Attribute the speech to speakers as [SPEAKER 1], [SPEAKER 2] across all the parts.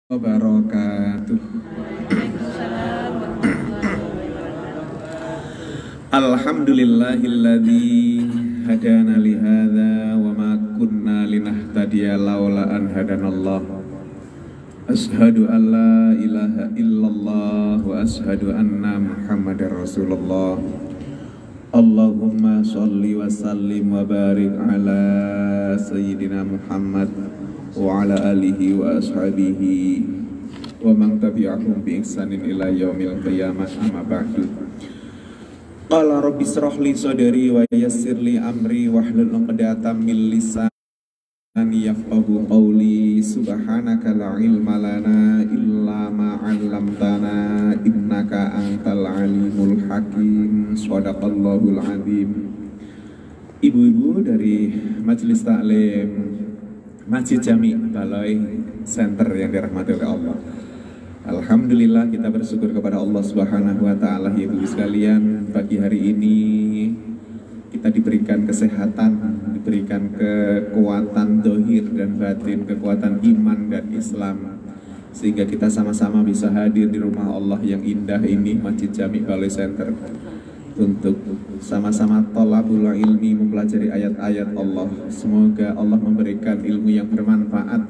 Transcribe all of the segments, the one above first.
[SPEAKER 1] Wabarakatuh. Alhamdulillahilladzi hadana li hadza wa ma kunna linahtadiya laula an hadanallah. Ashhadu an la ilaha illallah wa ashhadu anna Muhammadar Rasulullah. Allahumma sholli wa sallim wa barik ala sayyidina Muhammad wa ala alihi wa ashabihi wa man tabi'ahum bi ihsanin ila yaumil qiyamah, amma ba'du. Qala rabbi shrah li sadri wa yassir li amri wahlul 'uqdatam min lisani yafqahu qawli. Subhanaka la ilma lana illa ma 'allamtana innaka antal alimul hakim. Shadaqallahul azim. Ibu-ibu dari Majelis Taklim Masjid Jami Balai Center yang dirahmati oleh Allah. Alhamdulillah, kita bersyukur kepada Allah Subhanahu wa taala, ya ibu sekalian. Pagi hari ini kita diberikan kesehatan, diberikan kekuatan zahir dan batin, kekuatan iman dan Islam, sehingga kita sama-sama bisa hadir di rumah Allah yang indah ini, Masjid Jami Balai Center, untuk sama-sama thalabul ilmi, mempelajari ayat-ayat Allah. Semoga Allah memberikan ilmu yang bermanfaat,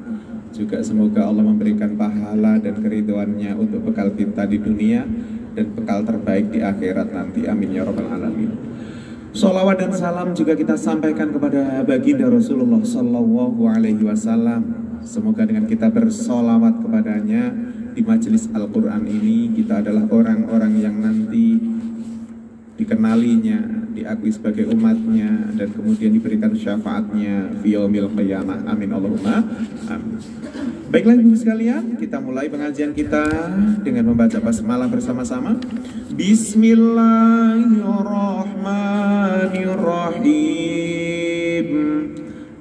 [SPEAKER 1] juga semoga Allah memberikan pahala dan keridhoannya untuk bekal kita di dunia dan bekal terbaik di akhirat nanti. Amin ya rabbal alamin. Sholawat dan salam juga kita sampaikan kepada baginda Rasulullah Sallallahu Alaihi Wasallam. Semoga dengan kita bersolawat kepadanya di majelis Al-Quran ini, kita adalah orang-orang yang nanti dikenalinya, diakui sebagai umatnya, dan kemudian diberikan syafaatnya fi yaumil qiyamah. Amin Allahumma amin. Baiklah ibu sekalian, kita mulai pengajian kita dengan membaca basmalah bersama-sama. Bismillahirrahmanirrahim.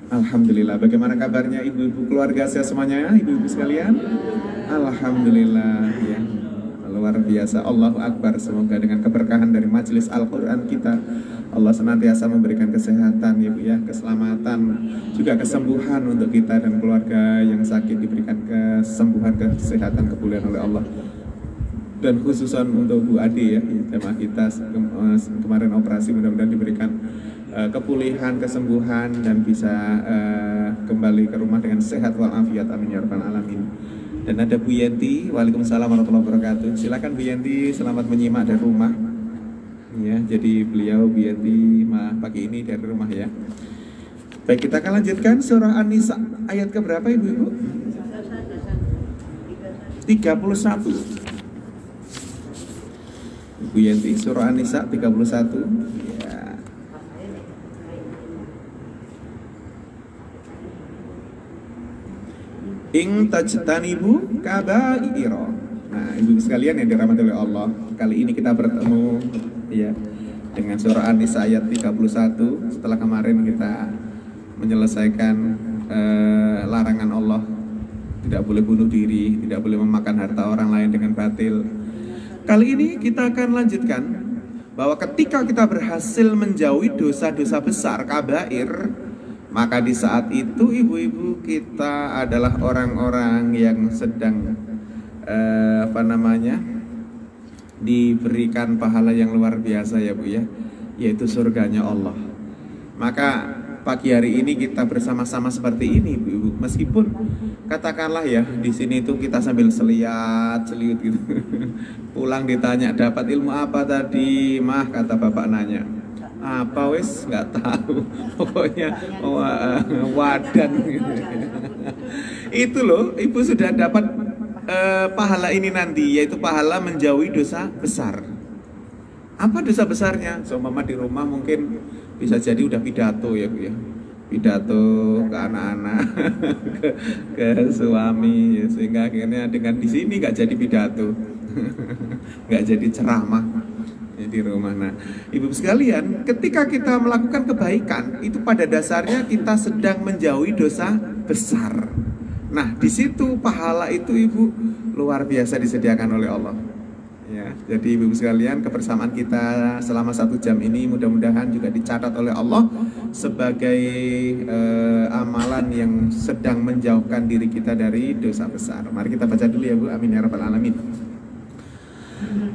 [SPEAKER 1] Alhamdulillah. Bagaimana kabarnya ibu-ibu, keluarga saya semuanya, ibu-ibu sekalian? Alhamdulillah ya. Luar biasa, Allahu Akbar. Semoga dengan keberkahan dari majelis Al-Quran kita, Allah senantiasa memberikan kesehatan ya Bu ya, keselamatan, juga kesembuhan untuk kita dan keluarga yang sakit, diberikan kesembuhan, kesehatan, kemuliaan oleh Allah. Dan khususan untuk Bu Ade ya, jemaah kita kemarin operasi, mudah-mudahan diberikan kepulihan, kesembuhan, dan bisa kembali ke rumah dengan sehat walafiat. Amin ya rabbal alamin. Dan ada Bu Yenti. Waalaikumsalam warahmatullahi wabarakatuh. Silakan Bu Yenti, selamat menyimak dari rumah. Ya, jadi beliau Bu Yenti pagi ini dari rumah ya. Baik, kita akan lanjutkan surah An-Nisa ayat ke berapa ibu-ibu? 31. Bu Yenti, surah An-Nisa 31. Ya. Ing tajtanibu kaba'ira. Nah, ibu sekalian yang dirahmati oleh Allah, kali ini kita bertemu ya dengan surah An-Nisa ayat 31. Setelah kemarin kita menyelesaikan larangan Allah, tidak boleh bunuh diri, tidak boleh memakan harta orang lain dengan batil. Kali ini kita akan lanjutkan bahwa ketika kita berhasil menjauhi dosa-dosa besar kabair, maka di saat itu ibu-ibu kita adalah orang-orang yang sedang diberikan pahala yang luar biasa ya Bu ya, yaitu surganya Allah. Maka pagi hari ini kita bersama-sama seperti ini ibu-ibu, meskipun katakanlah ya di sini itu kita sambil seliat-seliut gitu. Pulang ditanya dapat ilmu apa tadi, mah kata bapak nanya apa wes nggak tahu, pokoknya wadan gitu. Itu loh ibu sudah dapat pahala ini nanti, yaitu pahala menjauhi dosa besar. Apa dosa besarnya? Seumpama di rumah mungkin bisa jadi udah pidato ya Bu ya, pidato ke anak-anak, ke suami, sehingga akhirnya dengan di sini nggak jadi pidato, nggak jadi ceramah di rumah. Nah, ibu sekalian, ketika kita melakukan kebaikan, itu pada dasarnya kita sedang menjauhi dosa besar. Nah, di situ pahala itu ibu luar biasa disediakan oleh Allah. Ya, Jadi ibu sekalian, kebersamaan kita selama 1 jam ini mudah-mudahan juga dicatat oleh Allah sebagai amalan yang sedang menjauhkan diri kita dari dosa besar. Mari kita baca dulu ya Bu. Amin ya rabbal alamin.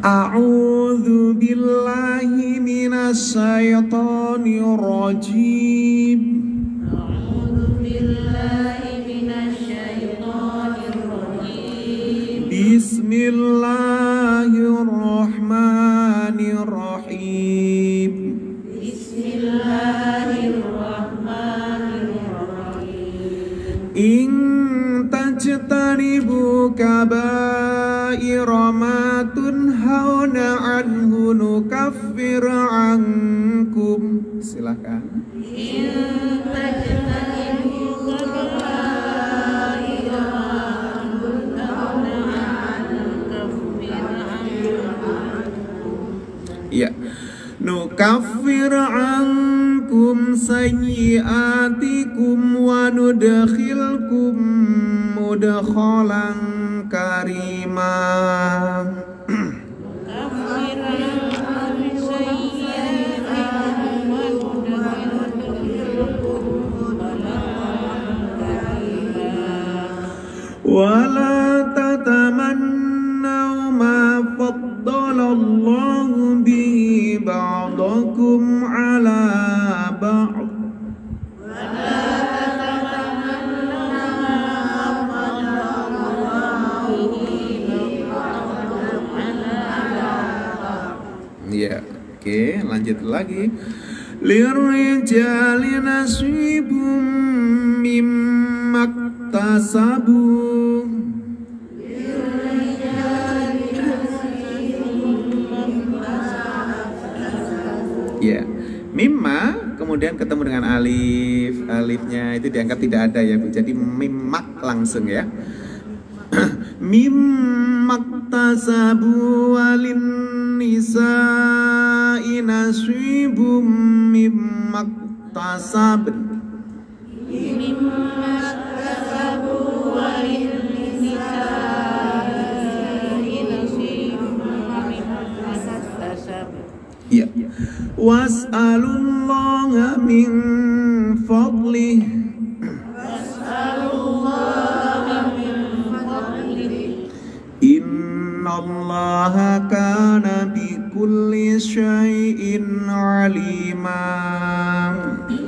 [SPEAKER 1] A'udzu billahi minasy syaithanir rajim.
[SPEAKER 2] A'udzu billahi minasy syaithanir rajim.
[SPEAKER 1] Bismillahirrahmanirrahim.
[SPEAKER 2] Bismillahirrahmanirrahim.
[SPEAKER 1] In tajtanibu kaba'ira ma tunhauna anhu nukaffir ankum. Silakan.
[SPEAKER 2] In tajtanibu kaba'ira ma tunhauna anhu nukaffir ankum.
[SPEAKER 1] Ya. Nukaffir ankum sayyiatikum wa nudkhilkum mudkhalan karima.
[SPEAKER 2] Nukaffir ankum sayyiatikum wa nudkhilkum mudkhalan karima.
[SPEAKER 1] Wala tatamannaw ma faddalallahu bihi ba'dakum ala ba'd. Ya, oke, lanjut lagi. Lirijali nasibum mimma iktasabu. Ya, mimma kemudian ketemu dengan alif, alifnya itu diangkat tidak ada ya Bu. Jadi mimmak langsung ya. Mimmak tasabu walin nisa'i nasibum mimmak tasab.
[SPEAKER 2] Mimmak tasabu walin nisa'i nasibum mimmak tasab.
[SPEAKER 1] Ya. Was'alullaha min fadlih.
[SPEAKER 2] Was'alullaha min fadlih.
[SPEAKER 1] Innallaha kana bikulli syai'in alima.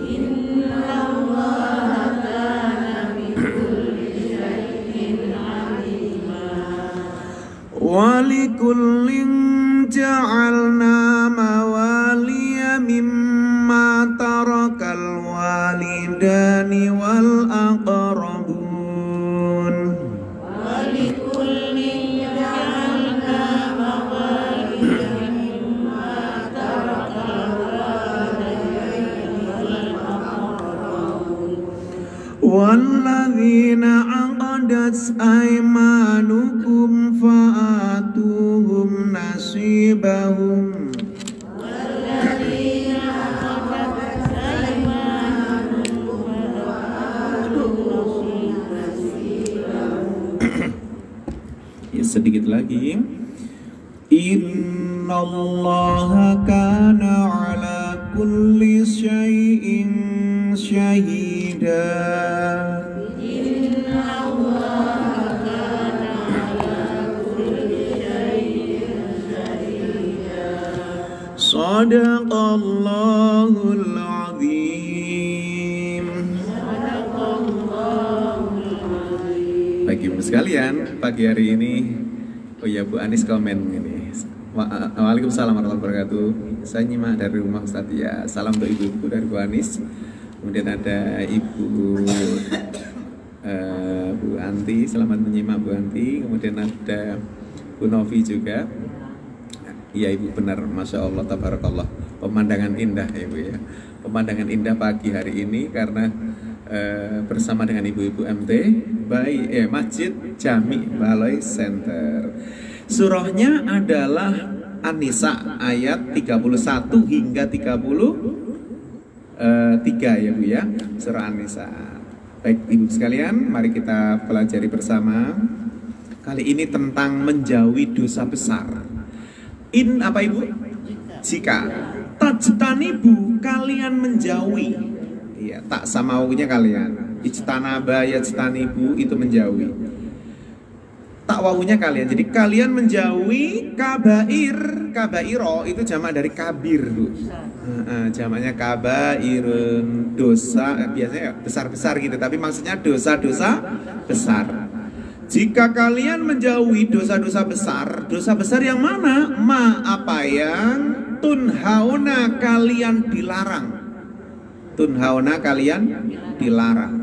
[SPEAKER 2] Innallaha kana bikulli syai'in alima.
[SPEAKER 1] Walikullin ja'alna mawaliya mimma tarakal walidani wal aqrabun.
[SPEAKER 2] Walikullin ja'alna mawaliya mimma tarakal walidani wal aqrabun.
[SPEAKER 1] Walladzina aqadat aymanukum fa'atuhum nasibahum. Ya, sedikit lagi. Innallaha kana ala kulli syai'in syahida. Sadaqallahul azim. Baik ibu sekalian, pagi hari ini, oh ya Bu Anis komen ini. Waalaikumsalam warahmatullahi wabarakatuh. Saya nyimak dari rumah Ustadz ya. Salam untuk ibu-ibu dari Bu Anis. Kemudian ada Ibu Bu Anti, selamat menyimak Bu Anti. Kemudian ada Bu Novi juga. Iya Ibu benar, Masya Allah, Tabarakallah. Pemandangan indah Ibu ya. Pemandangan indah pagi hari ini karena bersama dengan ibu-ibu MT Masjid Jami Balai Center. Surahnya adalah An-Nisa ayat 31 hingga 33 ya Bu ya. Surah An-Nisa. Baik Ibu sekalian, mari kita pelajari bersama. Kali ini tentang menjauhi dosa besar. In apa ibu? Jika. Tajtanibu kalian menjauhi. Iya, tak samaunya kalian. Ijtanaba yajtanibu itu menjauhi. Tak wawunya kalian. Jadi kalian menjauhi kabair. Kabairo itu jamak dari kabir, Bu. Jamaknya kabairun, dosa biasanya besar-besar gitu, tapi maksudnya dosa-dosa besar. Jika kalian menjauhi dosa-dosa besar yang mana? Apa yang tunhauna kalian dilarang. Tunhauna kalian dilarang.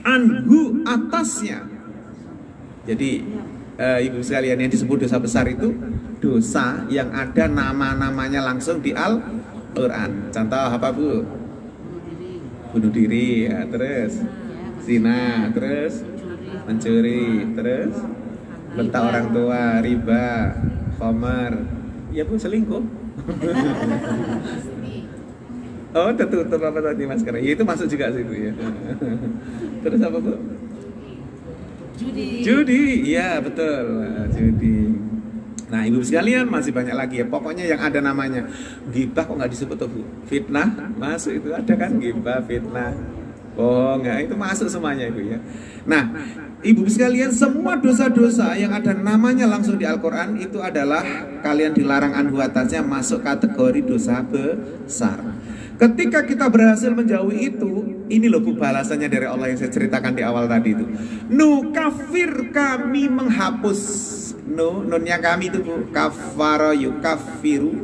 [SPEAKER 1] Anhu atasnya. Jadi ibu sekalian, yang disebut dosa besar itu dosa yang ada nama-namanya langsung di Al-Quran. Contoh apa, Bu? Bunuh diri, ya, terus zina, terus mencuri, terus bentak orang tua, riba, khamar, ya Bu, selingkuh. Oh, tertutup apa tadi masker? Ya, itu masuk juga sih, Bu, ya. Terus apa, Bu? Judi, ya betul, judi. Nah, ibu sekalian masih banyak lagi ya. Pokoknya yang ada namanya ghibah kok nggak disebut tuh, Bu? Fitnah masuk, itu ada kan, ghibah, fitnah, bohong, ya, itu masuk semuanya, Ibu ya. Nah, ibu sekalian, semua dosa-dosa yang ada namanya langsung di Al-Quran itu adalah kalian dilarang anhu atasnya, masuk kategori dosa besar. Ketika kita berhasil menjauhi itu, ini loh Bu balasannya dari Allah yang saya ceritakan di awal tadi itu. Nukafir, kami menghapus. Nunnya kami itu Bu, kafara yukafiru,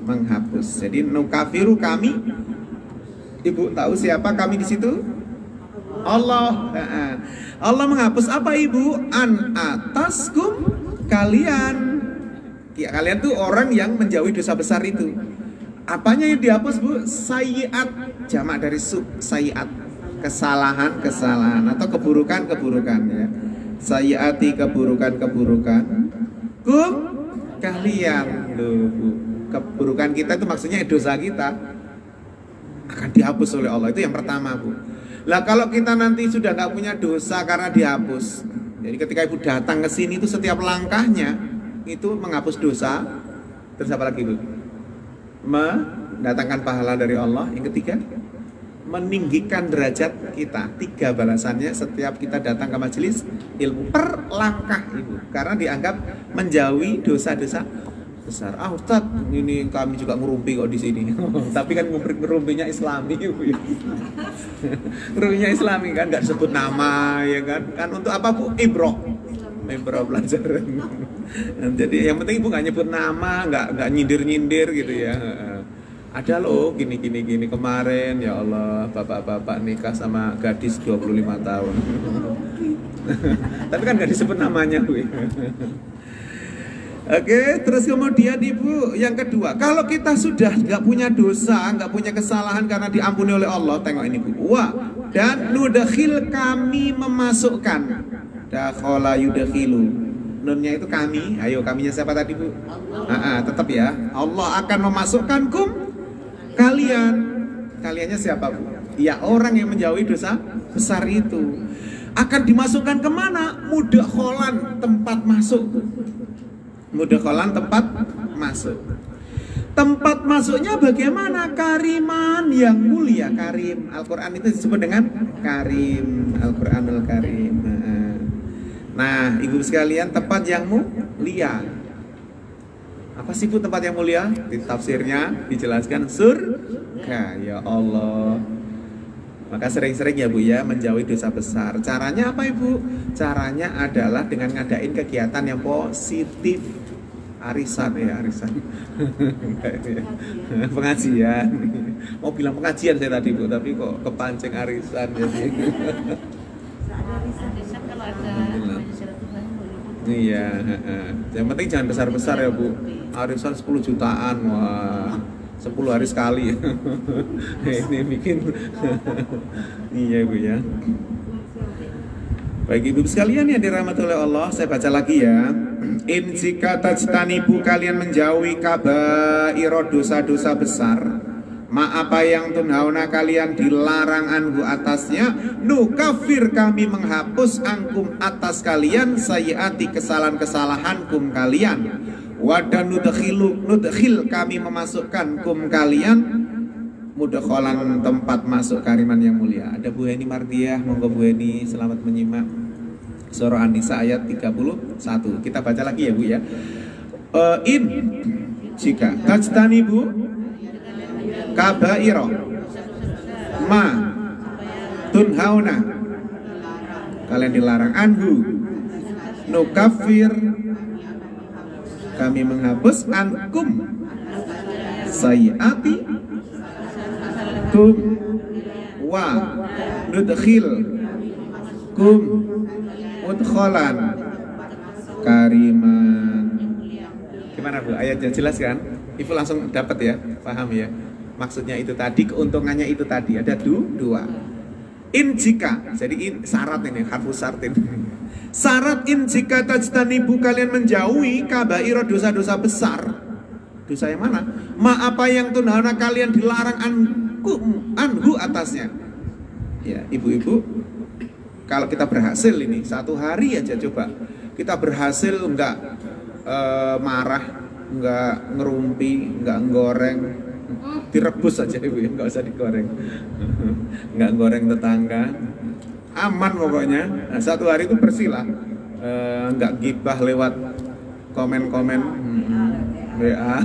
[SPEAKER 1] menghapus. Jadi nukafiru kami. Ibu tahu siapa kami di situ? Allah. Allah menghapus apa Ibu? An ataskum, kalian. Ya, kalian tuh orang yang menjauhi dosa besar itu. Apanya yang dihapus Bu? Sayyiat, jamak dari sayyiat, kesalahan atau keburukan ya. Sayyiati, keburukan kum, kalian loh Bu. Keburukan kita itu maksudnya dosa kita akan dihapus oleh Allah, itu yang pertama Bu. Lah kalau kita nanti sudah nggak punya dosa karena dihapus, jadi ketika Ibu datang ke sini itu setiap langkahnya itu menghapus dosa. Terus apa lagi Bu? Mendatangkan pahala dari Allah. Yang ketiga, meninggikan derajat kita. 3 balasannya setiap kita datang ke majelis ilmu per langkah Ibu, karena dianggap menjauhi dosa-dosa besar. Ah Ustaz, ini kami juga ngerumpi kok di sini. Tapi kan ngerumpinya Islami Ibu. Ngerumpinya Islami kan, nggak disebut nama ya kan. Kan untuk apa Bu? Ibroh pelajaran. Jadi yang penting Ibu nggak nyebut nama, nggak nyindir gitu ya. Ada loh gini kemarin ya Allah, bapak-bapak nikah sama gadis 25 tahun. Tapi kan nggak disebut namanya Bu. Oke, terus kemudian Ibu yang kedua, kalau kita sudah nggak punya dosa, nggak punya kesalahan karena diampuni oleh Allah, tengok ini Bu. Wah, dan nudakhil, kami memasukkan. Dakhala yudakhilu, nunnya itu kami. Ayo, kaminya siapa tadi Bu? Tetap ya, Allah akan memasukkan kalian. Kaliannya siapa Bu? Ya orang yang menjauhi dosa besar itu akan dimasukkan kemana? Mudakholan, tempat masuk. Mudakholan, tempat masuk. Tempat masuknya bagaimana? Kariman, yang mulia. Karim, Al-Quran itu disebut dengan Karim, Al-Quranul Karim. Nah, Ibu sekalian, tempat yang mulia. Apa sih Bu tempat yang mulia? Di tafsirnya dijelaskan surga. Ya Allah. Maka sering-sering ya Bu ya menjauhi dosa besar. Caranya apa Ibu? Caranya adalah dengan ngadain kegiatan yang positif. Arisan ya, arisan. Pengajian. Mau bilang pengajian saya tadi Bu, tapi kok kepancing arisan jadi. Iya, yang penting jangan besar-besar ya Bu. Arisan 10 jutaan, wah 10 hari sekali. Ini bikin. Iya Bu ya. Baik Ibu sekalian yang dirahmati oleh Allah, saya baca lagi ya. In jika tajtanibu, kalian menjauhi kabairo, dosa-dosa besar, apa yang tunhauna, kalian dilarang anhu atasnya, nukafir, kami menghapus angkum atas kalian, sayyiati, kesalahan-kesalahan kum kalian, Wadan nudkhil kami memasukkan kum kalian mudkholan tempat masuk kariman yang mulia. Ada Bu Heni Mardiah, monggo Bu Heni selamat menyimak surah An-Nisa ayat 31. Kita baca lagi ya Bu ya. In jika tajtanibu kabaira ma tunhauna, kalian dilarang, anhu nukafir kami menghapus, ankum sayiati kum wa nudkhil kum mudkholan kariman. Gimana Bu? Ayatnya jelas kan? Ibu langsung dapat ya, paham ya? Maksudnya itu tadi, keuntungannya itu tadi. Ada dua. In jika, jadi in syarat ini, harfus syartin. Syarat in jika tajtanibu kalian menjauhi kabaira dosa-dosa besar. Dosa yang mana? Ma apa yang tunhauna kalian dilarang anhu atasnya. Ya, ibu-ibu, kalau kita berhasil ini satu hari aja coba kita berhasil enggak marah, enggak ngerumpi, enggak goreng, direbus aja ibu ya, enggak usah digoreng. Enggak goreng tetangga, aman pokoknya. Nah, satu hari itu bersih lah, enggak gibah lewat komen-komen WA.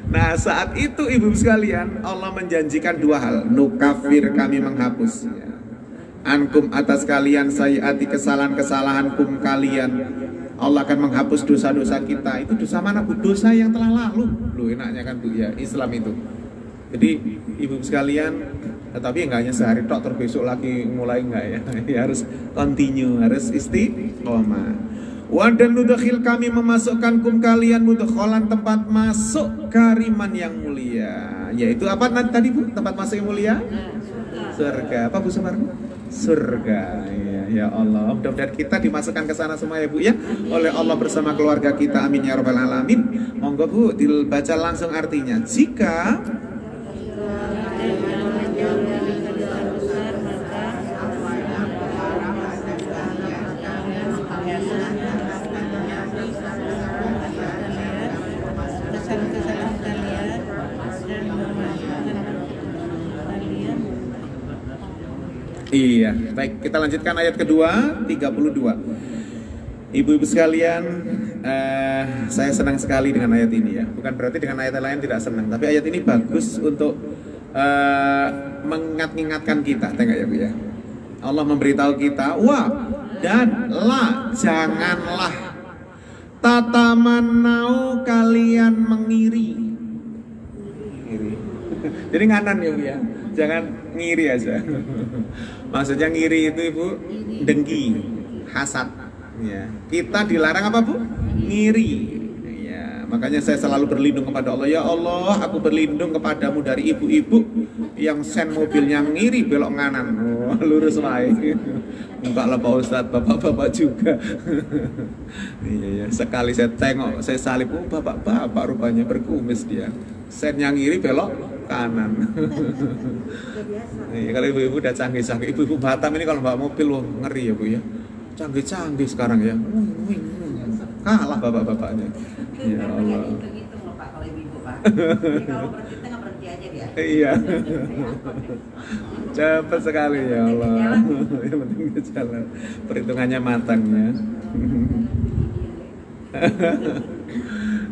[SPEAKER 1] Nah saat itu ibu sekalian Allah menjanjikan dua hal. Nukafir kami menghapus ankum atas kalian sayiati kesalahan-kesalahan kum kalian. Allah akan menghapus dosa-dosa kita. Itu dosa mana Bu? Dosa yang telah lalu. Loh enaknya kan Bu ya, Islam itu. Jadi ibu sekalian, tetapi enggak hanya sehari tok terus besok lagi mulai enggak ya. Ya harus continue, harus istiqomah. Wadan nudkhil kami memasukkan kum kalian mudkholan tempat masuk kariman yang mulia. Yaitu apa tadi Bu? Tempat masuk yang mulia? Surga. Apa Bu Sumarno? Surga. Ya Allah, mudah-mudahan kita dimasukkan ke sana semua ya Bu ya, oleh Allah bersama keluarga kita. Amin ya rabbal alamin. Monggo Bu dibaca langsung artinya. Jika iya, baik, kita lanjutkan ayat kedua, 32. Ibu-ibu sekalian, saya senang sekali dengan ayat ini ya. Bukan berarti dengan ayat lain tidak senang, tapi ayat ini bagus untuk mengingat-ingatkan kita, tengok ya Bu ya. Allah memberitahu kita, wah dan la, janganlah tatamannau kalian mengiri. Jadi nganan ya Bu ya, jangan ngiri aja. Maksudnya ngiri itu Ibu, dengki, hasad. Ya. Kita dilarang apa Bu? Ngiri. Ya. Makanya saya selalu berlindung kepada Allah. Ya Allah, aku berlindung kepadamu dari ibu-ibu yang sen mobilnya ngiri belok nganan. Oh, lurus wae. Enggak lah Pak Ustadz, bapak-bapak juga. Iya, ya. Sekali saya tengok, saya salib, oh bapak-bapak rupanya berkumis dia. Sennya ngiri belok kanan. Iya, kalau ibu-ibu udah canggih-canggih, ibu-ibu Batam ini kalau bawa mobil loh ngeri ya Bu ya. Canggih-canggih sekarang ya. Kalah bapak-bapaknya. Ya Allah.
[SPEAKER 2] Kalau ibu-ibu Pak. Jadi kalau berhenti nggak berhenti aja dia.
[SPEAKER 1] Iya. Cepat sekali ya Allah. Yang penting ke jalan. Perhitungannya matangnya.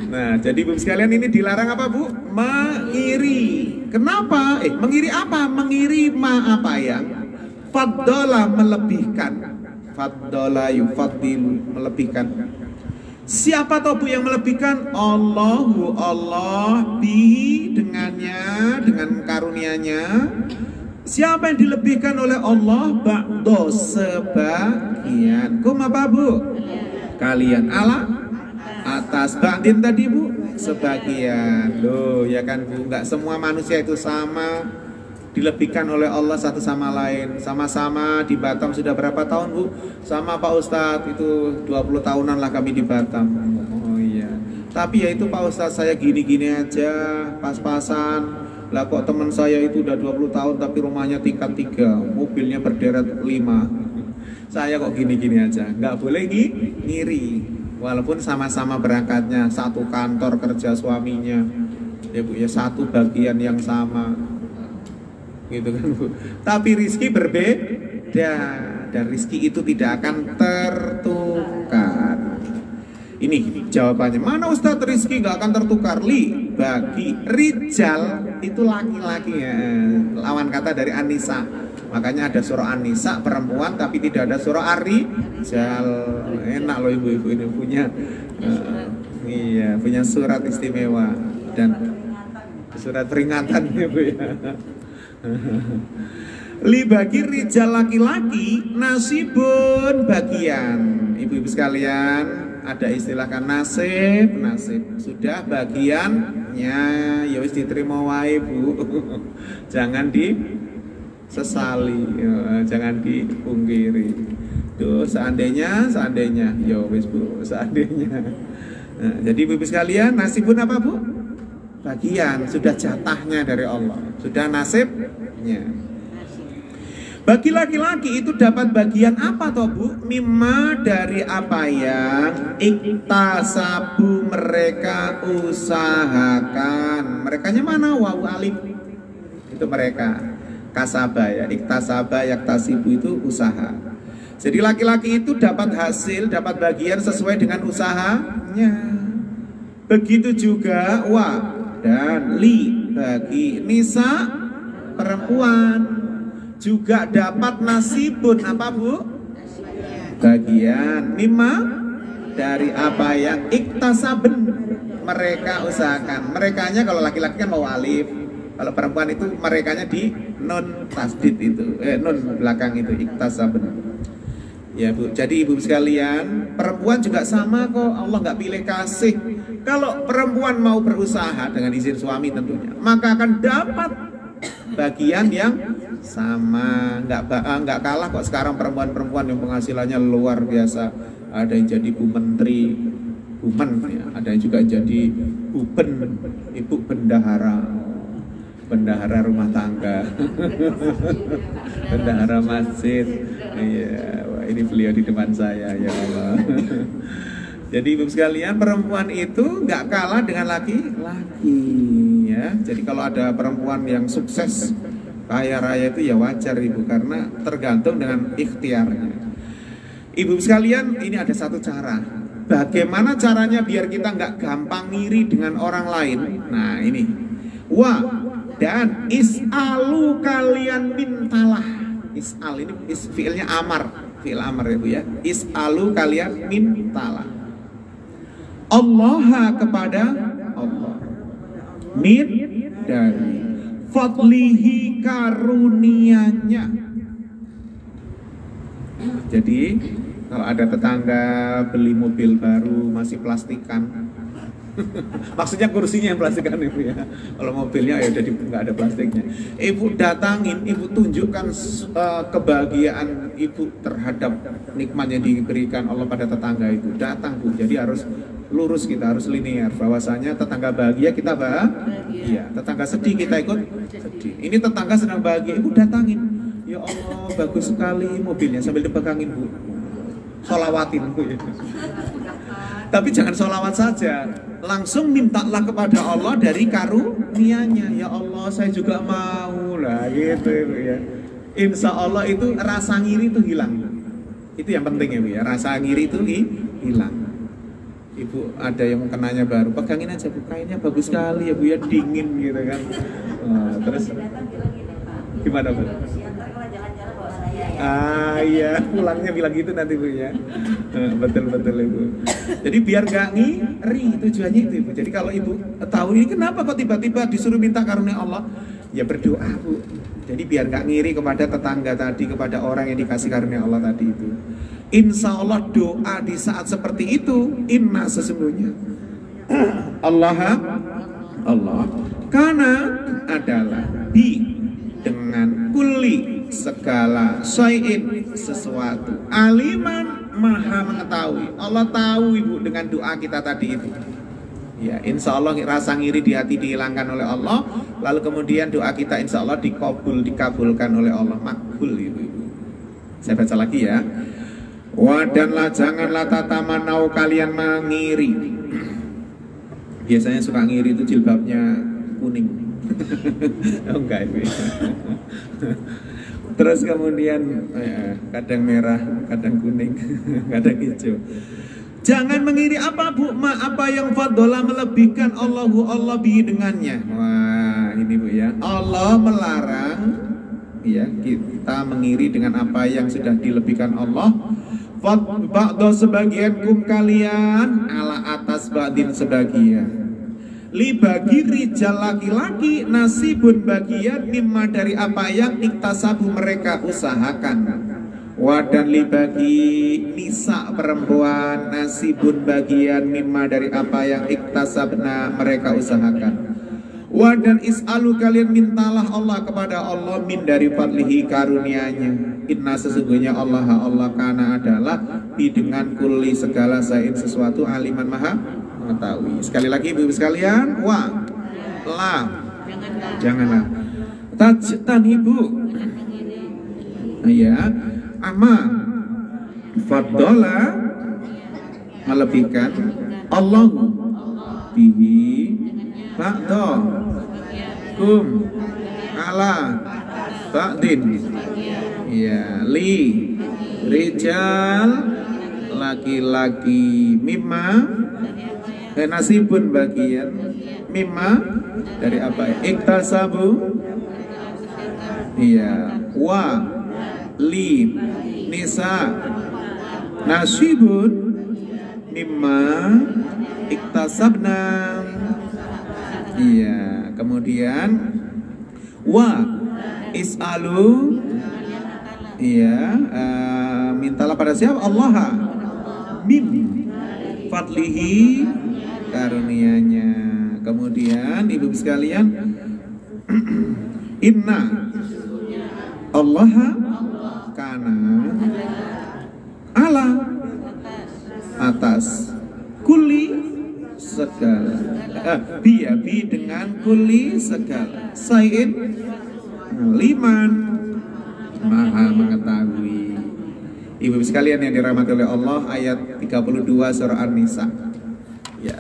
[SPEAKER 1] Nah, jadi ibu sekalian ini dilarang apa Bu? Mengiri. Kenapa? Mengiri apa? Mengiri apa ya? Faddola melebihkan. Faddola yufaddilu melebihkan. Siapa tahu Bu yang melebihkan? Allahu Allah bihi dengannya, dengan karunia-Nya. Siapa yang dilebihkan oleh Allah? Ba'do sebagian. Kum apa Bu? Kalian ala atas ba'din tadi Bu, sebagian. Loh ya kan Bu, nggak semua manusia itu sama dilebihkan oleh Allah satu sama lain. Sama-sama di Batam sudah berapa tahun Bu? Sama Pak Ustadz itu 20 tahunan lah kami di Batam. Oh iya. Tapi ya itu Pak Ustadz saya gini-gini aja, pas-pasan. Lah kok teman saya itu udah 20 tahun tapi rumahnya tingkat 3, mobilnya berderet 5. Saya kok gini-gini aja. Nggak boleh ngiri. Walaupun sama-sama berangkatnya satu kantor kerja suaminya, ya Bu ya, satu bagian yang sama, gitu kan Bu. Tapi rizki berbeda dan rizki itu tidak akan tertukar. Ini jawabannya. Mana Ustadz, rizki nggak akan tertukar? Bagi rijal itu laki-laki ya. Lawan kata dari An-Nisa. Makanya ada surah An-Nisa perempuan, tapi tidak ada surah Ar-Rijal. Enak loh ibu-ibu ini punya iya, punya surat istimewa dan surat peringatan ya Bu ya. Bagi rijal laki-laki nasibun bagian. Ibu-ibu sekalian, ada istilah kan nasib sudah bagiannya ya wis diterima wae Bu. Jangan disesali ya, jangan dipungkiri. Tuh seandainya ya wis Bu, seandainya. Nah, jadi ibu sekalian, nasibun apa Bu? Bagian, sudah jatahnya dari Allah, sudah nasibnya. Bagi laki-laki itu dapat bagian apa toh Bu? Mimma, dari apa yang iktasabu mereka usahakan. Merekanya mana? Wawu alif. Itu mereka. Kasaba ya, iktasaba yaktasibu itu usaha. Jadi laki-laki itu dapat hasil, dapat bagian sesuai dengan usahanya. Begitu juga dan bagi nisa perempuan juga dapat nasibun apa Bu? Bagian mimma, dari apa yang iktasaben mereka usahakan. Merekanya kalau laki-laki kan mau alif, kalau perempuan itu merekanya di nun tasdid itu, nun belakang itu iktasaben. Ya Bu, jadi ibu sekalian, perempuan juga sama kok. Allah nggak pilih kasih. Kalau perempuan mau berusaha dengan izin suami tentunya, maka akan dapat bagian yang sama. Nggak kalah kok sekarang perempuan-perempuan yang penghasilannya luar biasa. Ada yang jadi Bu Menteri, Bumen ya. Ada yang juga jadi Buben, Ibu Bendahara rumah tangga, bendahara masjid. Iya, ini beliau di depan saya ya Allah. Jadi ibu sekalian, perempuan itu nggak kalah dengan laki-laki ya. Jadi kalau ada perempuan yang sukses kaya raya itu ya wajar ibu, karena tergantung dengan ikhtiarnya. Ibu sekalian, ini ada satu cara. Bagaimana caranya biar kita nggak gampang ngiri dengan orang lain? Nah ini, dan is'alu, kalian mintalah. Is'al ini fiilnya amar, fiil amar ya Bu ya. Is'alu, kalian mintalah. Allah, kepada Allah, min, dari fadlihi, karunianya. Jadi kalau ada tetangga beli mobil baru masih plastikan, maksudnya kursinya yang plastikan Ibu ya. Kalau mobilnya ya udah nggak ada plastiknya. Ibu datangin, Ibu tunjukkan kebahagiaan Ibu terhadap nikmat yang diberikan Allah pada tetangga itu. Datang Bu, jadi harus lurus, kita harus linear. Bahwasanya tetangga bahagia kita bahagia, tetangga sedih kita ikut sedih. Ini tetangga sedang bahagia, Ibu datangin. Ya Allah, bagus sekali mobilnya, sambil dipegangin Bu. Sholawatin Bu ya. Tapi jangan sholawat saja, langsung mintalah kepada Allah dari karunia-Nya. Ya Allah, saya juga mau lah gitu Ibu ya. Insya Allah itu rasa ngiri itu hilang. Itu yang penting ya Bu ya, rasa ngiri itu hilang. Ibu ada yang kenanya baru, pegangin aja Bu, kainnya bagus sekali ya Bu ya, dingin gitu kan. Terus gimana Bu? Iya, pulangnya bilang gitu nanti Bu ya. Betul Ibu. Jadi biar gak ngiri, tujuannya itu Ibu. Jadi kalau Ibu tahu ini kenapa kok tiba-tiba disuruh minta karunia Allah, ya berdoa Bu. Jadi biar gak ngiri kepada tetangga tadi, kepada orang yang dikasih karunia Allah tadi itu. Insya Allah doa di saat seperti itu, inna sesungguhnya Allah karena adalah dengan kulli segala syai'in sesuatu, aliman maha mengetahui. Allah tahu Ibu dengan doa kita tadi itu. Ya, insya Allah rasa ngiri di hati dihilangkan oleh Allah. Lalu kemudian doa kita insya Allah dikabulkan oleh Allah, makbul Ibu. Saya baca lagi ya. Wadanlah janganlah tatamanau kalian mengiri. Biasanya suka ngiri itu jilbabnya kuning. Oh enggak itu. Terus kemudian kadang merah, kadang kuning, kadang hijau. Jangan mengiri apa bu? Apa yang faddola melebihkan Allah bihi dengannya. Wah ini bu ya. Allah melarang ya kita mengiri dengan apa yang sudah dilebihkan Allah. Ba'do sebagian kum kalian ala atas ba'din sebagian. Li bagi rijal laki-laki nasibun bagian mimma dari apa yang iktasabu mereka usahakan. Wadan li bagi nisa perempuan nasibun bagian mimma dari apa yang iktasabna mereka usahakan. Wadan is'alu kalian mintalah Allah kepada Allah min dari fadlihi karunianya. Inna sesungguhnya Allah kana adalah di dengan kulli segala sain sesuatu aliman maha mengetahui. Sekali lagi ibu sekalian, janganlah tanhibu ya ama faddola melebihkan Allah bihi ba'do kum ala ba'din ya li rijal laki-laki mimma nasibun bagian mimma dari apa iktasabu iya wa li nisa nasibun mimma iktasabna iya kemudian wa is'alu iya mintalah pada siapa Allah min fadlihi karunianya. Kemudian ibu sekalian inna Allah kana ala atas kulli segala bi dengan kulli segala sain liman maha mengetahui. Ibu sekalian yang dirahmati oleh Allah, ayat 32 surah An-Nisa. Ya,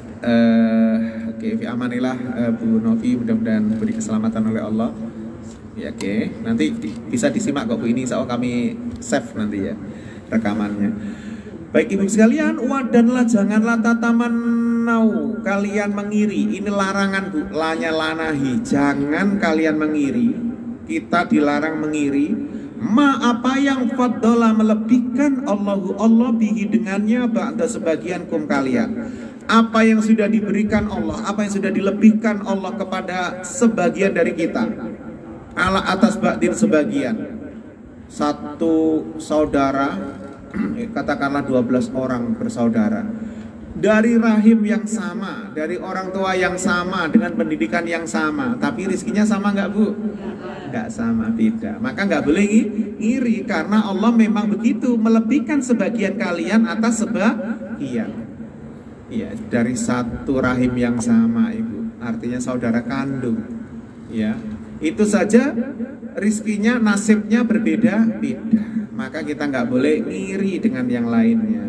[SPEAKER 1] oke, fi amanillah Bu Novi, mudah-mudahan diberi keselamatan oleh Allah. Ya, oke. Nanti bisa disimak kok Bu, ini insya Allah kami save nanti ya rekamannya. Baik ibu sekalian, wadanlah janganlah tatamanau kalian mengiri. Ini larangan Bu, lanahi. Jangan kalian mengiri. Kita dilarang mengiri. Apa yang faddola melebihkan Allah bihi dengannya ba'da sebagian kum kalian. Apa yang sudah diberikan Allah, apa yang sudah dilebihkan Allah kepada sebagian dari kita. Ala atas ba'din sebagian. Satu saudara, katakanlah 12 orang bersaudara, dari rahim yang sama, dari orang tua yang sama, dengan pendidikan yang sama, tapi rizkinya sama nggak Bu? Nggak sama, beda. Maka nggak boleh ngiri, karena Allah memang begitu, melebihkan sebagian kalian atas sebagian. Ya, dari satu rahim yang sama Ibu, artinya saudara kandung. Ya, itu saja rizkinya, nasibnya berbeda-beda. Maka kita nggak boleh ngiri dengan yang lainnya.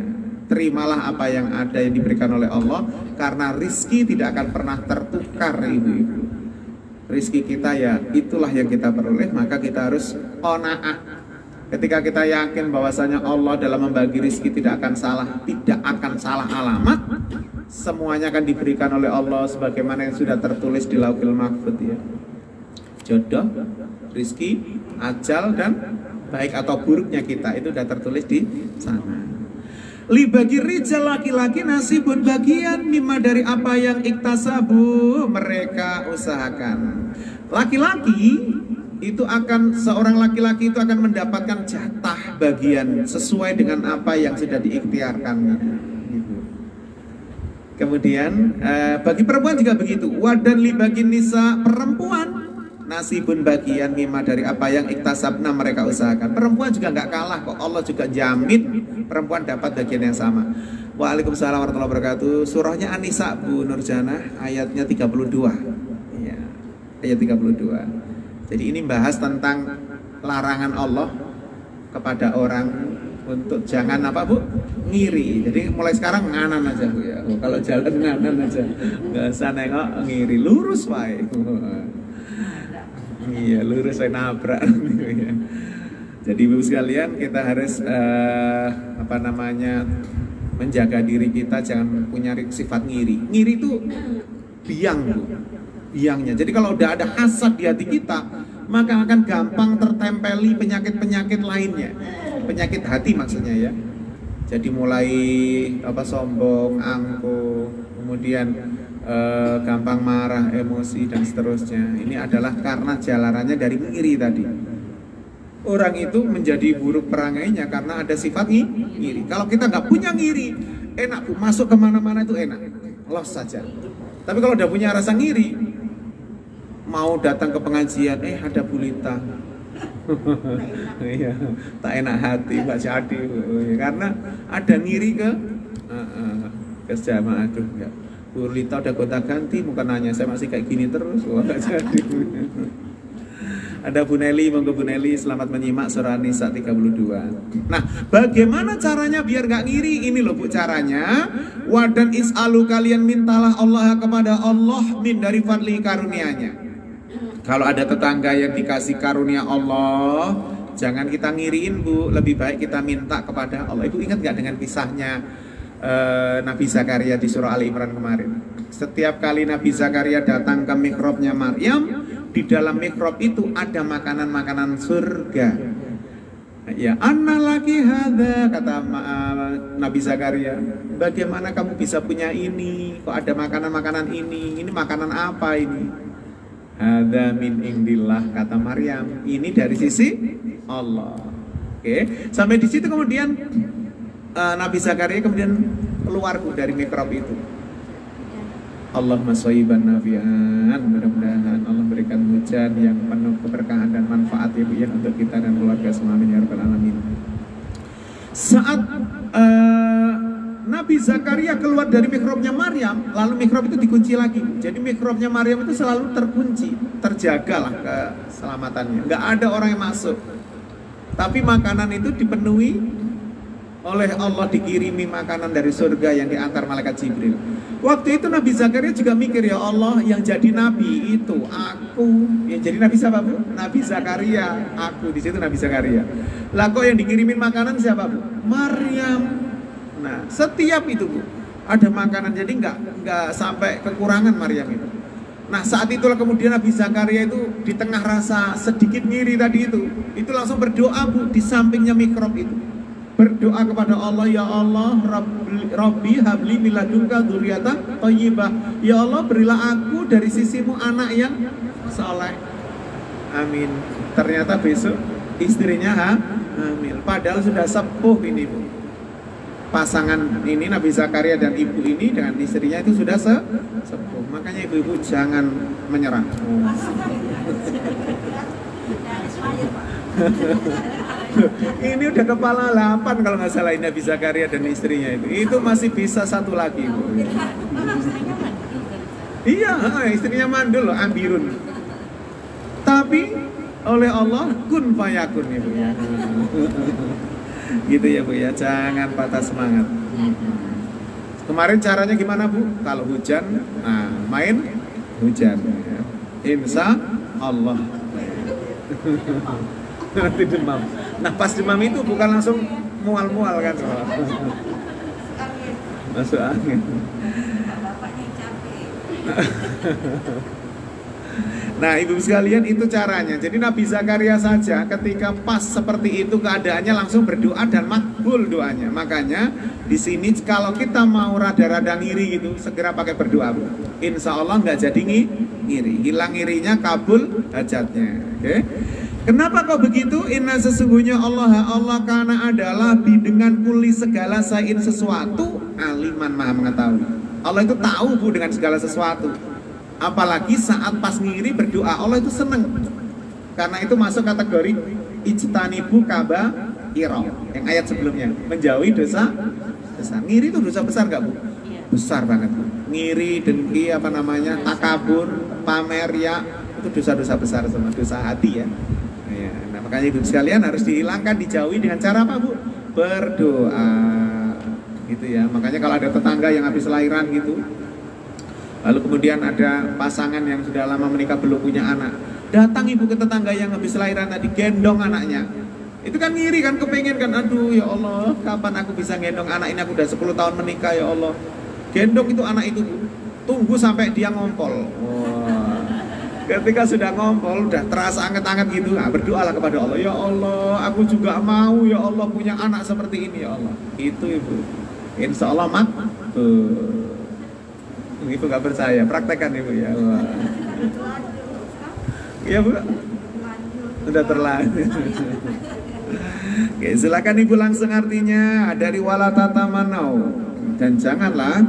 [SPEAKER 1] Terimalah apa yang ada yang diberikan oleh Allah, karena rizki tidak akan pernah tertukar Ibu-ibu. Rizki kita ya itulah yang kita peroleh, maka kita harus qanaah. Ketika kita yakin bahwasanya Allah dalam membagi rizki tidak akan salah alamat, semuanya akan diberikan oleh Allah sebagaimana yang sudah tertulis di Lauhil Mahfuz ya. Jodoh, rizki, ajal, dan baik atau buruknya kita itu sudah tertulis di sana. Li bagi rijal laki-laki nasibun bagian mimma dari apa yang iktasabu mereka usahakan. Laki-laki itu akan, seorang laki-laki itu akan mendapatkan jatah bagian sesuai dengan apa yang sudah diikhtiarkannya. Kemudian bagi perempuan juga begitu. Wadan li bagi nisa perempuan nasibun bagian mimma dari apa yang iktasabna mereka usahakan. Perempuan juga nggak kalah kok. Allah juga jamin perempuan dapat bagian yang sama. Waalaikumsalam warahmatullahi wabarakatuh. Surahnya An-Nisa Bu Nurjana, ayatnya 32 ya, ayat 32. Jadi ini bahas tentang larangan Allah kepada orang untuk jangan apa Bu? Ngiri. Jadi mulai sekarang nganan aja Bu ya. Kalau jalan nganan aja. Enggak usah nengok ngiri, lurus wae. Iya, lurus saya nabrak. Jadi Ibu sekalian kita harus menjaga diri kita, jangan punya sifat ngiri. Ngiri itu biang Bu. Biangnya. Jadi kalau udah ada hasad di hati kita, maka akan gampang tertempeli penyakit-penyakit lainnya. Penyakit hati maksudnya ya. Jadi mulai sombong, angkuh, kemudian gampang marah, emosi dan seterusnya. Ini adalah karena jalarannya dari ngiri tadi. Orang itu menjadi buruk perangainya karena ada sifat ngiri. Kalau kita nggak punya ngiri, enak Bu, masuk kemana-mana itu enak, los saja. Tapi kalau udah punya rasa ngiri, mau datang ke pengajian, ada Bu Lita. Iya, tak enak hati Mbak Jadi, karena ada ngiri ke jamaah. Aduh, ya. Bu Lita udah gonta ganti, bukan nanya saya masih kayak gini terus, nggak jadi. Ada Bu Nelly, monggo Bu Nelly, selamat menyimak surah Nisa 32. Nah, bagaimana caranya biar nggak ngiri? Ini loh Bu caranya. Wadan is'alu, kalian mintalah Allah kepada Allah min dari fadli karunia-Nya. Kalau ada tetangga yang dikasih karunia Allah, jangan kita ngiriin Bu, lebih baik kita minta kepada Allah. Ibu ingat nggak dengan kisahnya Nabi Zakaria di surah Ali Imran kemarin? Setiap kali Nabi Zakaria datang ke mihrabnya Maryam, di dalam mihrab itu ada makanan-makanan surga. Ya, anna laki hadza, kata Nabi Zakaria, bagaimana kamu bisa punya ini? Kok ada makanan-makanan ini? Ini makanan apa ini? Hadza min indillah, kata Maryam, ini dari sisi Allah. Oke, sampai di situ kemudian Nabi Zakaria kemudian keluar dari mihrab itu. Allahumma shayyiban nafi'an, mudah-mudahan Allah berikan hujan yang penuh keberkahan dan manfaat ya Bu ya untuk kita dan keluarga semua, amin ya rabbal alamin. Saat Nabi Zakaria keluar dari mihrabnya Maryam, lalu mihrab itu dikunci lagi. Jadi mihrabnya Maryam itu selalu terkunci, terjagalah keselamatannya, nggak ada orang yang masuk. Tapi makanan itu dipenuhi oleh Allah, dikirimi makanan dari surga yang diantar malaikat Jibril. Waktu itu Nabi Zakaria juga mikir, ya Allah, yang jadi nabi itu aku. Yang jadi nabi siapa Bu? Nabi Zakaria, aku. Di situ Nabi Zakaria. Lah kok yang dikirimin makanan siapa Bu? Maryam. Nah, setiap itu Bu ada makanan, jadi nggak sampai kekurangan Maryam itu. Nah, saat itulah kemudian Nabi Zakaria itu di tengah rasa sedikit ngiri tadi itu langsung berdoa Bu di sampingnya mihrab itu. Berdoa kepada Allah, ya Allah, Rabbi habli min ladunka dzurriyyatan thayyibah. Ya Allah, berilah aku dari sisimu anak yang saleh. Amin. Ternyata besok istrinya hamil. Padahal sudah sepuh ini Bu. Pasangan ini Nabi Zakaria dan ibu ini dengan istrinya itu sudah sepuh. Makanya ibu-ibu jangan menyerah. Ini udah kepala 8 kalau nggak salah Nabi Zakaria dan istrinya itu masih bisa satu lagi Bu. Iya, istrinya mandul loh, ambirun. Tapi oleh Allah kun fayakun ya Bu ya. Gitu ya Bu ya, jangan patah semangat. Kemarin caranya gimana Bu? Kalau hujan, main hujan ya. Insya Allah. Nanti demam. Nah pas demam itu bukan langsung mual-mual kan? Masuk angin. Nah ibu sekalian itu caranya. Jadi Nabi Zakaria saja ketika pas seperti itu keadaannya langsung berdoa dan makbul doanya. Makanya di sini kalau kita mau rada-rada ngiri gitu, segera pakai berdoa Bu. Insya Allah nggak jadi ngiri, hilang ngirinya, kabul hajatnya. Oke? Kenapa kok begitu? Inna sesungguhnya Allah karena adalah dengan kuli segala sain sesuatu aliman maha mengetahui. Allah itu tahu Bu dengan segala sesuatu. Apalagi saat pas ngiri berdoa, Allah itu seneng. Karena itu masuk kategori ijtanibu kabaira yang ayat sebelumnya, menjauhi dosa besar. Ngiri itu dosa besar nggak Bu? Besar banget Bu. Ngiri, dengki, takabur, pamer ya, itu dosa-dosa besar semua, dosa hati ya. Nah, makanya ibu sekalian harus dihilangkan, dijauhi dengan cara apa Bu? berdoa. Gitu ya. Makanya kalau ada tetangga yang habis lahiran gitu, lalu kemudian ada pasangan yang sudah lama menikah belum punya anak, datang ibu ke tetangga yang habis lahiran tadi, gendong anaknya. Itu kan ngiri kan, kepengen kan, aduh ya Allah, kapan aku bisa gendong anak ini, aku udah 10 tahun menikah ya Allah. Gendong itu anak itu, tunggu sampai dia ngompol. Wah. Ketika sudah ngompol, udah terasa anget-anget gitu, nah, berdoalah kepada Allah, ya Allah, aku juga mau ya Allah punya anak seperti ini ya Allah. Itu ibu, insya Allah ibu nggak percaya, praktekkan ibu ya. Wah. Iya bu, sudah terlanjur. Oke, silakan ibu langsung artinya dari wala tatamanau, dan janganlah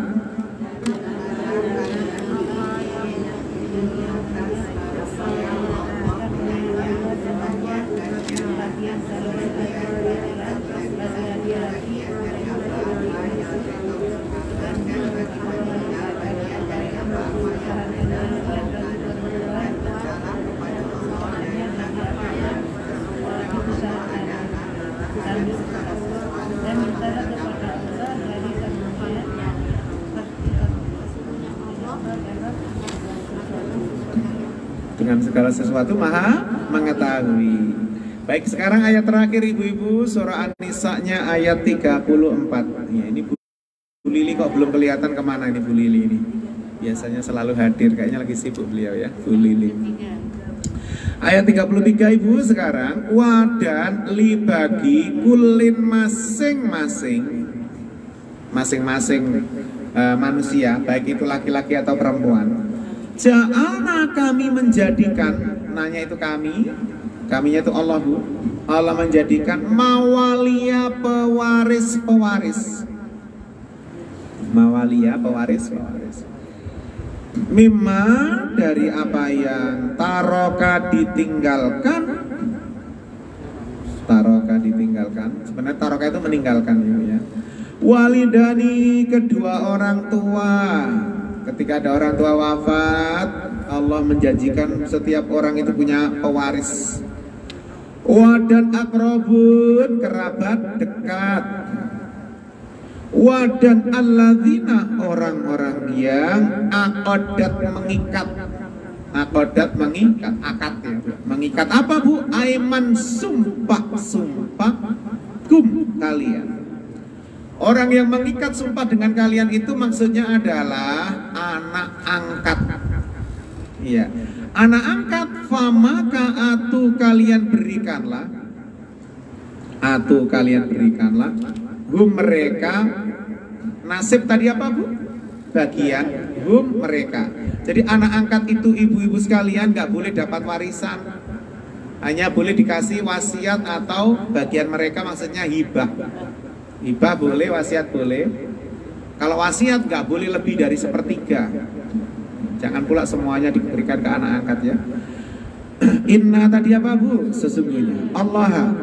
[SPEAKER 1] dengan segala sesuatu maha mengetahui. Baik, sekarang ayat terakhir ibu-ibu, surah An-Nisa-nya ayat 34. Ya, ini Bu Lili kok belum kelihatan kemana ini Bu Lili ini? Biasanya selalu hadir, kayaknya lagi sibuk beliau ya, Bu Lili. Ayat 33 ibu sekarang, wadan li bagi kulin masing-masing manusia, baik itu laki-laki atau perempuan. Ja'alna kami menjadikan, nanya itu kaminya itu Allah bu. Allah menjadikan mawalia pewaris. Mawalia pewaris. Mimma dari apa yang taroka ditinggalkan. Sebenarnya taroka itu meninggalkan ya. Walidani kedua orang tua. Ketika ada orang tua wafat, Allah menjanjikan setiap orang itu punya pewaris. Wadan akrobun, kerabat dekat. Wadan alladzina, orang-orang yang akodat mengikat. Akad ya. Mengikat apa bu? Aiman sumpah kum kalian. Orang yang mengikat sumpah dengan kalian itu maksudnya adalah anak angkat. Iya, anak angkat. Famaka atu kalian berikanlah. Mereka. Nasib tadi apa bu? Bagian. Mereka. Jadi anak angkat itu ibu-ibu sekalian nggak boleh dapat warisan. Hanya boleh dikasih wasiat atau bagian mereka, maksudnya hibah. Hibah boleh, wasiat boleh. Kalau wasiat nggak boleh lebih dari 1/3. Jangan pula semuanya diberikan ke anak angkat ya. Inna tadi apa bu? Sesungguhnya Allah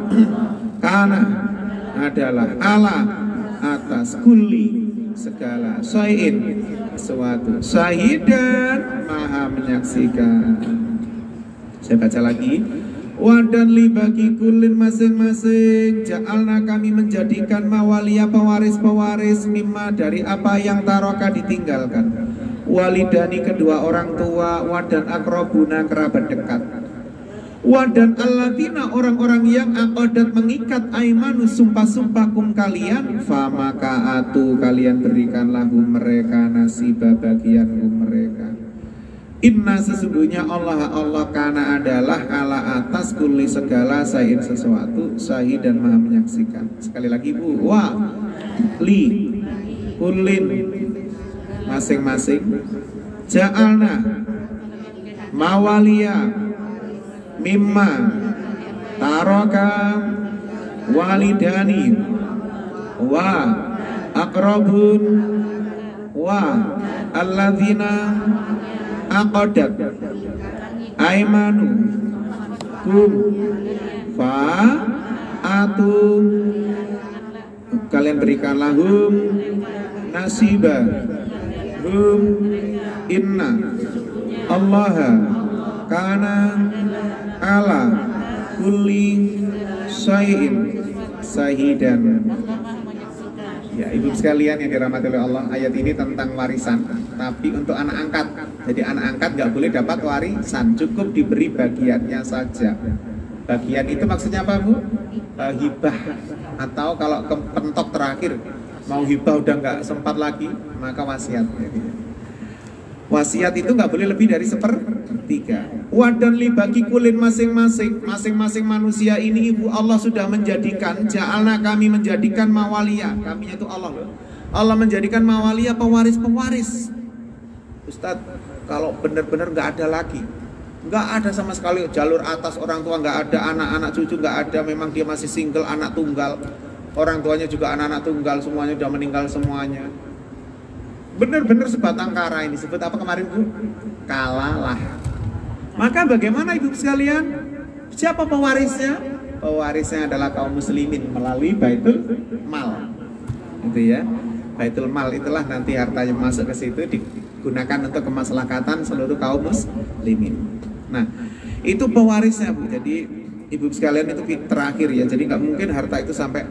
[SPEAKER 1] karena adalah Allah atas kulli segala syai'in sesuatu, syahidan maha menyaksikan. Saya baca lagi. Wadan li bagi kulin masing-masing, ja'alna kami menjadikan mawalia pewaris mimma dari apa yang taroka ditinggalkan. Walidani kedua orang tua, wadan akrobuna kerabat dekat. Wadan alladzina orang-orang yang akodat mengikat aimanu sumpah-sumpah kum kalian, famaka atu kalian berikanlah mereka nasibah bagian mereka. Inna sesungguhnya Allah kana adalah ala atas kulli segala sayin sesuatu, sahih dan maha menyaksikan. Sekali lagi bu, wa li kullin masing-masing, ja'alna mawalia mimma taroka walidani wa akrobun wa alladzina aqadat aimanu kum fa atu kalian berikanlah nasibah inna allaha kana ala kulli syai'in syahidan. Ya, ibu sekalian yang dirahmati oleh Allah, ayat ini tentang warisan, tapi untuk anak angkat. Jadi anak angkat nggak boleh dapat warisan, cukup diberi bagiannya saja. Bagian itu maksudnya apa, Bu? Hibah, atau kalau pentok terakhir mau hibah udah nggak sempat lagi, maka wasiat. Wasiat itu nggak boleh lebih dari 1/3. Wadan li bagi kulin masing-masing manusia ini ibu Allah sudah menjadikan, ja'alna kami menjadikan mawalia, kami itu Allah loh. Allah menjadikan mawalia pewaris. Ustadz, kalau benar-benar nggak ada lagi, nggak ada sama sekali jalur atas orang tua, nggak ada anak-anak cucu, nggak ada, memang dia masih single, anak tunggal, orang tuanya juga anak-anak tunggal, semuanya udah meninggal semuanya. Benar-benar sebatang kara ini, sebut apa kemarin, Bu? Kalalah. Maka bagaimana ibu sekalian? Siapa pewarisnya? Pewarisnya adalah kaum muslimin melalui Baitul Mal. Itu ya. Baitul Mal itulah nanti hartanya masuk ke situ digunakan untuk kemaslahatan seluruh kaum muslimin. Nah, itu pewarisnya, Bu. Jadi ibu sekalian itu terakhir ya. Jadi nggak mungkin harta itu sampai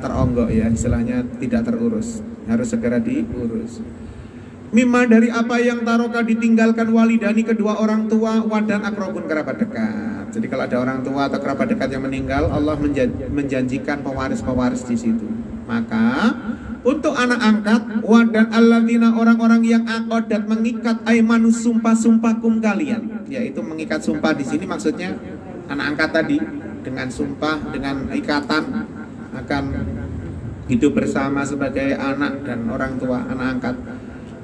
[SPEAKER 1] teronggok ya, istilahnya tidak terurus, harus segera diurus. Mimma dari apa yang taroka ditinggalkan walidani kedua orang tua, wadan akrobun kerabat dekat. Jadi kalau ada orang tua atau kerabat dekat yang meninggal, Allah menjanjikan pewaris di situ. Maka untuk anak angkat, wadan alladzina orang-orang yang aqadat mengikat aimanus sumpah-sumpahkum kalian, yaitu mengikat sumpah di sini maksudnya anak angkat tadi dengan sumpah, dengan ikatan akan hidup bersama sebagai anak dan orang tua, anak angkat.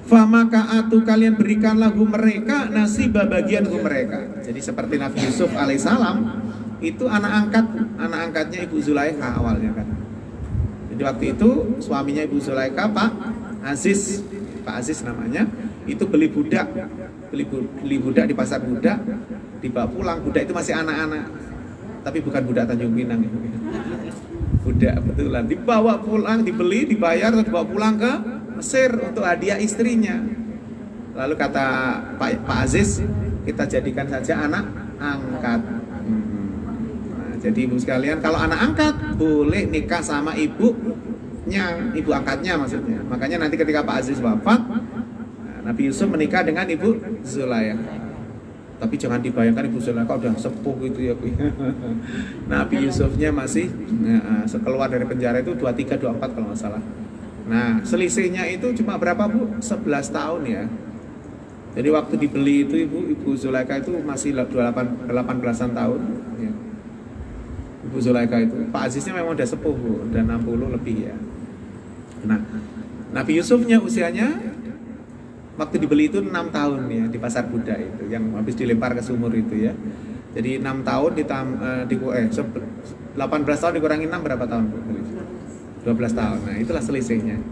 [SPEAKER 1] Famakaatu kalian berikan lagu mereka nasibah bagianku mereka. Jadi seperti Nabi Yusuf alaihissalam itu anak angkatnya Ibu Zulaikha awalnya kan. Jadi waktu itu suaminya Ibu Zulaikha Pak Aziz namanya, itu beli budak di pasar budak, dibawa pulang. Budak itu masih anak-anak, tapi bukan budak Tanjung Pinang. Budak betulan dibawa pulang, dibeli, dibayar, dibawa pulang ke Mesir untuk hadiah istrinya. Lalu kata Pak Aziz, kita jadikan saja anak angkat. Nah, jadi ibu sekalian, kalau anak angkat boleh nikah sama ibunya, ibu angkatnya maksudnya. Makanya nanti ketika Pak Aziz wafat, Nabi Yusuf menikah dengan Ibu Zulaikha. Tapi jangan dibayangkan Ibu Zulaikha udah sepuh gitu ya, Bu. Nabi Yusufnya masih keluar dari penjara itu 23-24 kalau nggak salah. Nah, selisihnya itu cuma berapa, Bu? 11 tahun ya. Jadi waktu dibeli itu Ibu Zulaikha itu masih 18-an tahun ya. Ibu Zulaikha itu, Pak Aziznya memang udah sepuh, Bu, udah 60 lebih ya. Nah, Nabi Yusufnya usianya waktu dibeli itu 6 tahun ya, di pasar budak itu yang habis dilempar ke sumur itu ya. Jadi 6 tahun 18 tahun dikurangi 6 berapa tahun? 12 tahun. Nah, itulah selisihnya.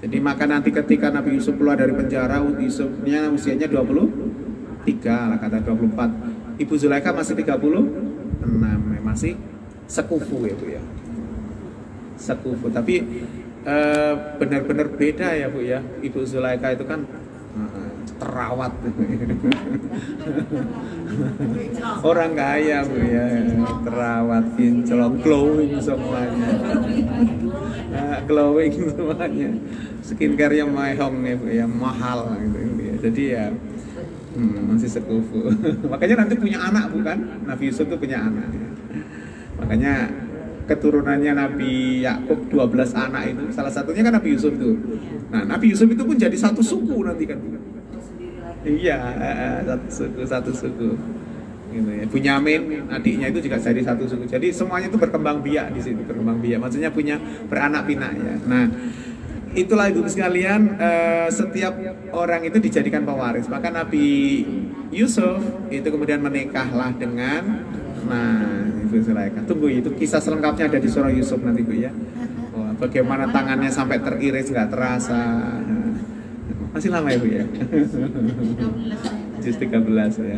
[SPEAKER 1] Jadi maka nanti ketika Nabi Yusuf keluar dari penjara, Yusufnya usianya 23 lah, kata 24. Ibu Zulaikha masih 36, masih sekufu itu ya. Sekufu, tapi benar-benar beda ya, Bu ya. Ibu Zulaikha itu kan terawat orang kaya, Bu ya, terawat, kinclong, glowing semuanya, glowing semuanya, skincare-nya mahong ya, Bu ya, mahal gitu ya. Jadi ya masih sekufu. Makanya nanti punya anak, bukan? Nabi Yusuf tuh punya anak ya. Makanya keturunannya Nabi Yakub 12 anak itu salah satunya kan Nabi Yusuf tuh. Nah, Nabi Yusuf itu pun jadi satu suku nanti kan. Iya, satu suku. Gitu ya. Bunyamin adiknya itu juga jadi satu suku. Jadi semuanya itu berkembang biak di situ, berkembang biak. Maksudnya punya beranak pinak ya. Nah, itulah ibu sekalian, setiap orang itu dijadikan pewaris. Maka Nabi Yusuf itu kemudian menikahlah dengan Ibu Zulaikha. Tunggu, itu kisah selengkapnya ada di surah Yusuf nanti, Bu ya. Bagaimana tangannya sampai teriris nggak terasa. Masih lama ya, Bu ya. Juz 13 ya.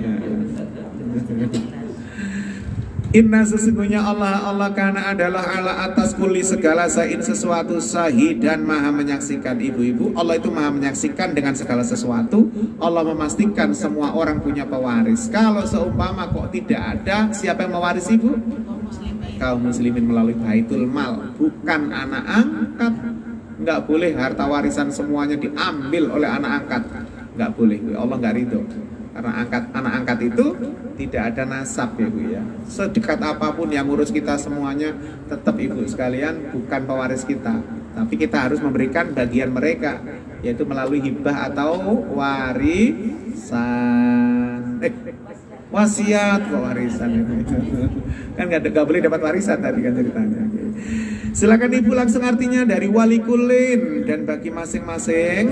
[SPEAKER 1] Inna sesungguhnya Allah karena adalah ala atas kuli segala sain sesuatu sahid dan maha menyaksikan. Ibu-ibu, Allah itu maha menyaksikan dengan segala sesuatu. Allah memastikan semua orang punya pewaris. Kalau seumpama kok tidak ada, siapa yang mewaris, Ibu? kaum muslimin melalui Baitul Mal, bukan anak angkat. Nggak boleh harta warisan semuanya diambil oleh anak angkat, nggak boleh. Allah nggak ridho. Karena anak angkat itu tidak ada nasab ya Bu ya. Sedekat apapun yang ngurus kita semuanya, tetap ibu sekalian bukan pewaris kita. Tapi kita harus memberikan bagian mereka, yaitu melalui hibah atau warisan. Wasiat kok warisan itu. Kan nggak boleh dapat warisan tadi kan ceritanya. Silakan Ibu langsung artinya dari wali kulin dan bagi masing-masing